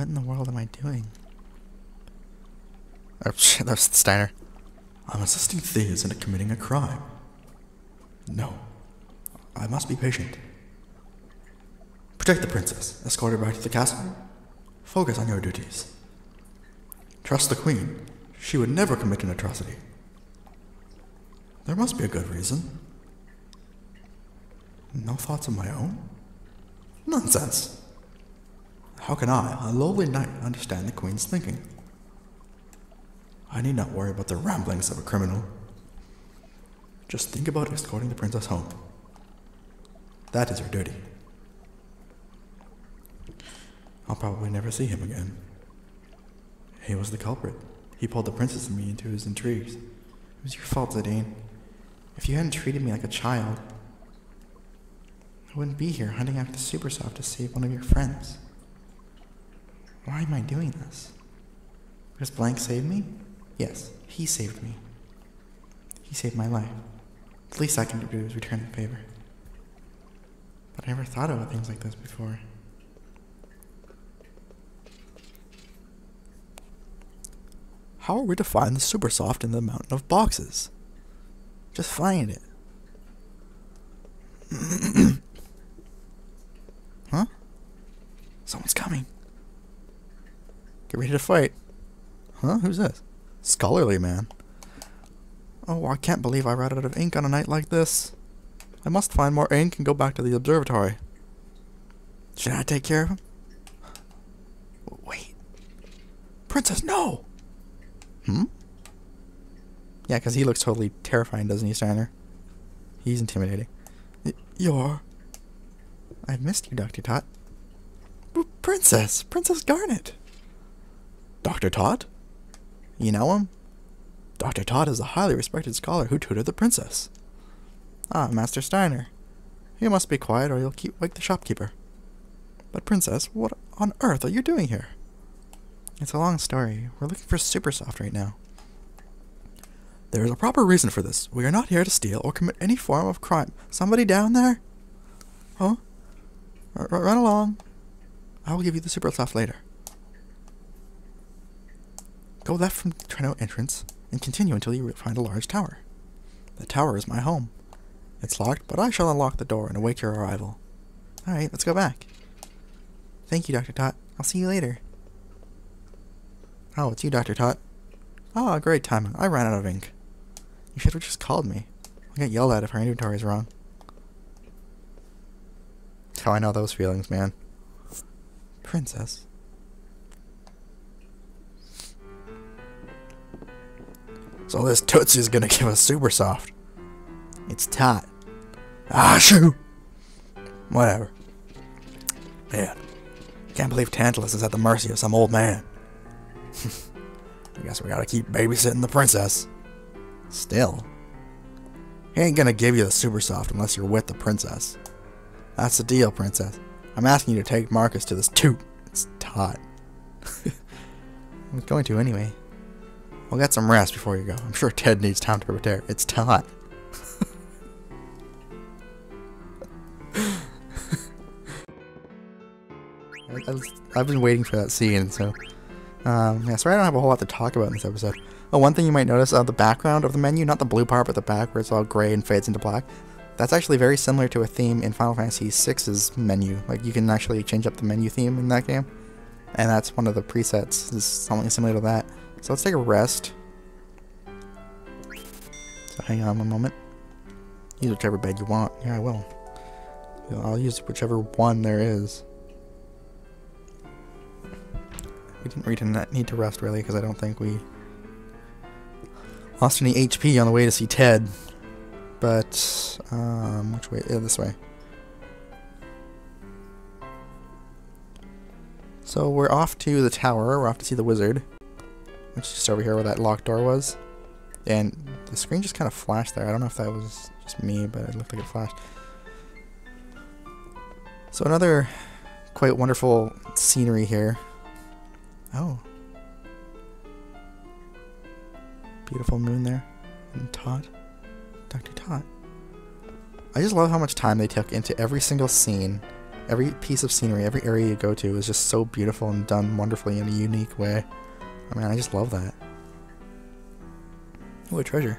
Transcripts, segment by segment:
What in the world am I doing? Oh shit, that's Steiner. I'm assisting thieves in committing a crime. No. I must be patient. Protect the princess. Escort her back to the castle. Focus on your duties. Trust the queen. She would never commit an atrocity. There must be a good reason. No thoughts of my own? Nonsense. How can I, a lowly knight, understand the queen's thinking? I need not worry about the ramblings of a criminal. Just think about escorting the princess home. That is your duty. I'll probably never see him again. He was the culprit. He pulled the princess and me into his intrigues. It was your fault, Zidane. If you hadn't treated me like a child, I wouldn't be here hunting after the Supersoft to save one of your friends. Why am I doing this? Because Blank saved me? Yes, he saved me. He saved my life. The least I can do is return the favor. But I never thought about things like this before. How are we to find the Supersoft in the mountain of boxes? Just find it. Huh? Someone's coming. Get ready to fight. Huh? Who's this? Scholarly man. Oh, I can't believe I ran out of ink on a night like this. I must find more ink and go back to the observatory. Should I take care of him? Wait. Princess, no! Hmm? Yeah, because he looks totally terrifying, doesn't he, Steiner? He's intimidating. You're... I've missed you, Dr. Tot. Princess Garnet! Dr. Tot? You know him? Dr. Tot is a highly respected scholar who tutored the princess. Ah, Master Steiner. You must be quiet or you'll wake the shopkeeper. But Princess, what on earth are you doing here? It's a long story. We're looking for Supersoft right now. There is a proper reason for this. We are not here to steal or commit any form of crime. Somebody down there? Huh? Run along. I will give you the Supersoft later. Go left from the Treno entrance and continue until you find a large tower. The tower is my home. It's locked, but I shall unlock the door and await your arrival. Alright, let's go back. Thank you, Dr. Tot. I'll see you later. Oh, it's you, Dr. Tot. Ah, great timing. I ran out of ink. You should have just called me. I'll get yelled at if our inventory is wrong. That's how I know those feelings, man. Princess. So this Tootsie's gonna give us Supersoft. It's Tot. Ah, shoo! Whatever. Man, can't believe Tantalus is at the mercy of some old man. I guess we gotta keep babysitting the princess. Still. He ain't gonna give you the Supersoft unless you're with the princess. That's the deal, princess. I'm asking you to take Marcus to this toot. It's Tot. I'm going to anyway. We'll get some rest before you go. I'm sure Ted needs time to prepare. It's Tot. I've been waiting for that scene, so... yeah, sorry I don't have a whole lot to talk about in this episode. Oh, one thing you might notice, the background of the menu, not the blue part, but the back where it's all gray and fades into black, that's actually very similar to a theme in Final Fantasy VI's menu. Like, you can actually change up the menu theme in that game, and that's one of the presets, is something similar to that. So let's take a rest. So hang on one moment. Use whichever bed you want. Yeah, I will. I'll use whichever one there is. We didn't really need to rest, really, because I don't think we lost any HP on the way to see Ted. But, which way? Yeah, this way. So we're off to the tower. We're off to see the wizard, which is just over here where that locked door was. And the screen just kind of flashed there. I don't know if that was just me, but it looked like it flashed. So another quite wonderful scenery here. Oh. Beautiful moon there. And Tot. Dr. Tot. I just love how much time they took into every single scene Every piece of scenery, every area you go to is just so beautiful and done wonderfully in a unique way. I mean, I just love that. Ooh, a treasure.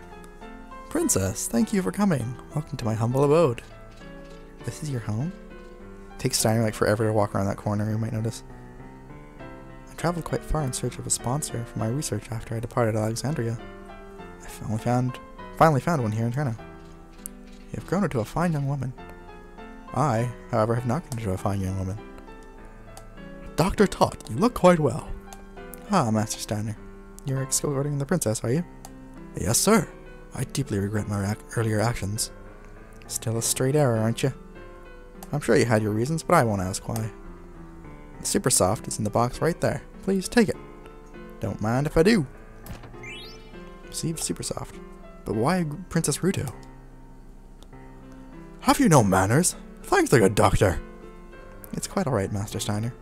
Princess, thank you for coming. Welcome to my humble abode. This is your home? It takes Steiner like forever to walk around that corner, you might notice. I traveled quite far in search of a sponsor for my research after I departed Alexandria. I finally found one here in Treno. You have grown into a fine young woman. I, however, have not grown into a fine young woman. Dr. Tot, you look quite well. Ah, Master Steiner. You're escorting the princess, are you? Yes, sir. I deeply regret my earlier actions. Still a straight error, aren't you? I'm sure you had your reasons, but I won't ask why. The Supersoft is in the box right there. Please take it. Don't mind if I do. Received Supersoft. But why Princess Ruto? Have you no manners? Thanks, the good doctor. It's quite alright, Master Steiner.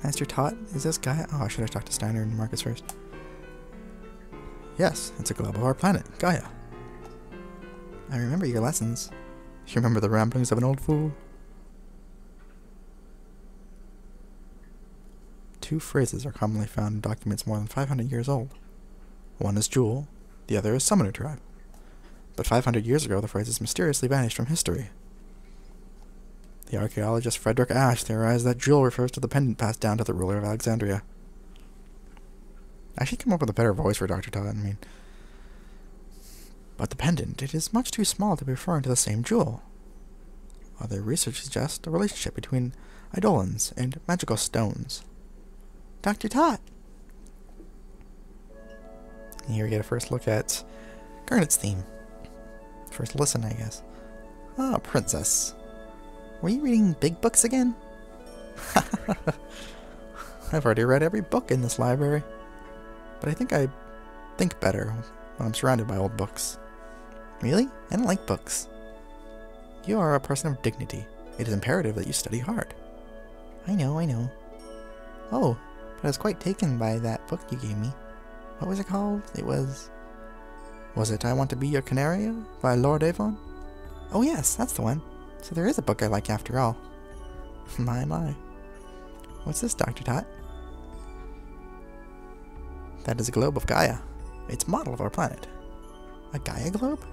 Master Tot, is this guy? Oh, I should have talked to Steiner and Marcus first. Yes, it's a globe of our planet, Gaia. I remember your lessons. You remember the ramblings of an old fool? Two phrases are commonly found in documents more than 500 years old. One is Jewel, the other is Summoner Tribe. But 500 years ago, the phrases mysteriously vanished from history. The archaeologist Frederick Ash theorized that Jewel refers to the pendant passed down to the ruler of Alexandria. I should come up with a better voice for Dr. Todd, I mean. But the pendant, it is much too small to be referring to the same jewel. Other research suggests a relationship between eidolons and magical stones. Dr. Todd! Here we get a first look at Garnet's theme. First listen, I guess. Ah, Princess. Were you reading big books again? I've already read every book in this library. But I think I think better when I'm surrounded by old books. Really? I don't like books. You are a person of dignity. It is imperative that you study hard. I know, I know. Oh, but I was quite taken by that book you gave me. What was it called? It was... Was it I Want to Be Your Canaria by Lord Avon? Oh yes, that's the one. So there is a book I like after all. My, my. What's this, Dr. Tot? That is a globe of Gaia. It's a model of our planet. A Gaia globe?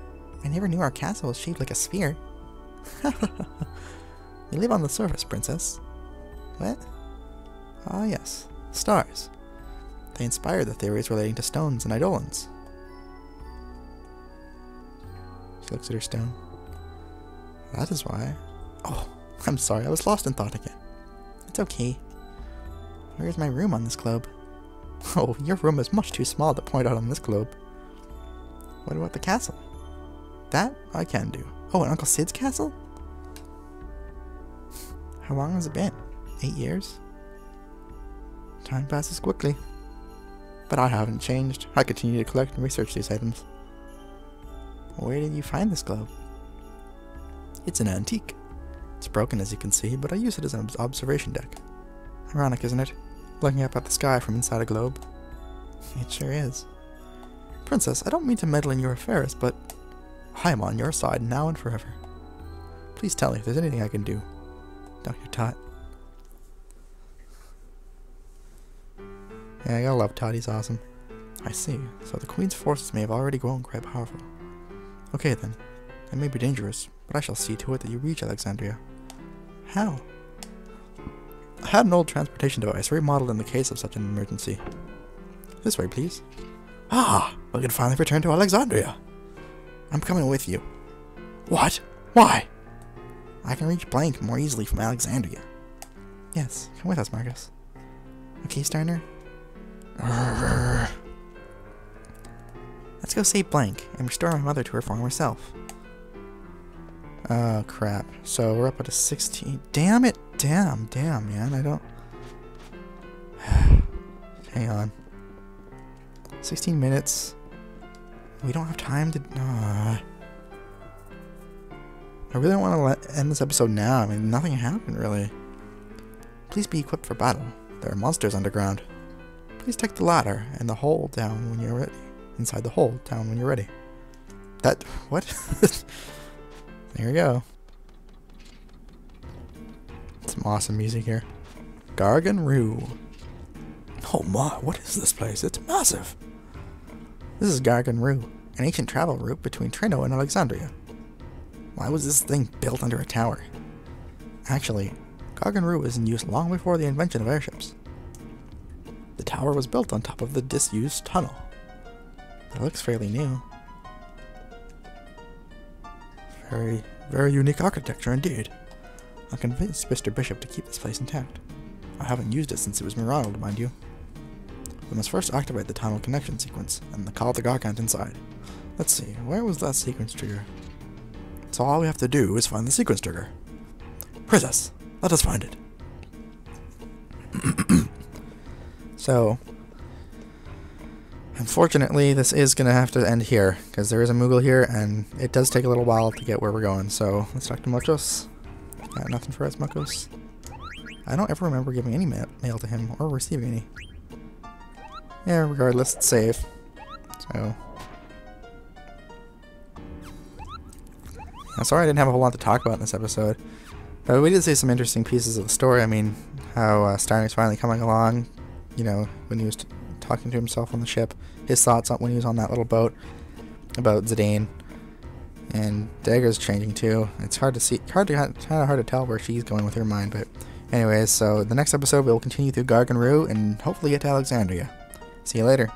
I never knew our castle was shaped like a sphere. You live on the surface, Princess. What? Ah, yes. Stars. They inspired the theories relating to stones and eidolons. She looks at her stone. That is why. Oh, I'm sorry. I was lost in thought again. It's okay. Where's my room on this globe? Oh, your room is much too small to point out on this globe. What about the castle? That I can do. Oh, and Uncle Sid's castle? How long has it been? 8 years? Time passes quickly. But I haven't changed. I continue to collect and research these items. Where did you find this globe? It's an antique. It's broken, as you can see, but I use it as an observation deck. Ironic, isn't it? Looking up at the sky from inside a globe. It sure is. Princess, I don't mean to meddle in your affairs, but I am on your side now and forever. Please tell me if there's anything I can do. Dr. Tot. Yeah, I gotta love Tot, he's awesome. I see. So the Queen's forces may have already grown quite powerful. Okay then. It may be dangerous, but I shall see to it that you reach Alexandria. How? I had an old transportation device remodeled in the case of such an emergency. This way, please. Ah! We can finally return to Alexandria! I'm coming with you. What? Why? I can reach Blank more easily from Alexandria. Yes, come with us, Marcus. Okay, Steiner? Let's go save Blank and restore my mother to her former self. Oh, crap. So we're up at a 16. Damn it! Damn, man. I don't... Hang on. 16 minutes. We don't have time to... I really don't want to end this episode now. I mean, nothing happened, really. Please be equipped for battle. There are monsters underground. Please take the ladder and the hole down when you're ready. Inside the hole down when you're ready. That... What? There we go. Some awesome music here. Gargan-Roo. Oh my, what is this place? It's massive. This is Gargan-Roo, an ancient travel route between Treno and Alexandria. Why was this thing built under a tower? Actually, Gargan-Roo was in use long before the invention of airships. The tower was built on top of the disused tunnel. It looks fairly new. Very, very unique architecture indeed. I'll convince Mr. Bishop to keep this place intact. I haven't used it since it was remodeled, mind you. We must first activate the tunnel connection sequence, and call the Gargant inside. Let's see, where was that sequence trigger? So all we have to do is find the sequence trigger. Princess, let us find it. So, unfortunately, this is going to have to end here, because there is a Moogle here, and it does take a little while to get where we're going. So, let's talk to Mochos. Got nothing for us, Mochos. I don't ever remember giving any mail to him, or receiving any. Yeah, regardless, it's safe. So, I'm sorry I didn't have a whole lot to talk about in this episode. But we did see some interesting pieces of the story. I mean, how Steiner's finally coming along. You know, when he was talking to himself on the ship, his thoughts on when he was on that little boat about Zidane, and Dagger's changing too. It's hard to see, kind of hard to tell where she's going with her mind. But anyways, so the next episode we'll continue through Gargan-Roo and hopefully get to Alexandria. See you later.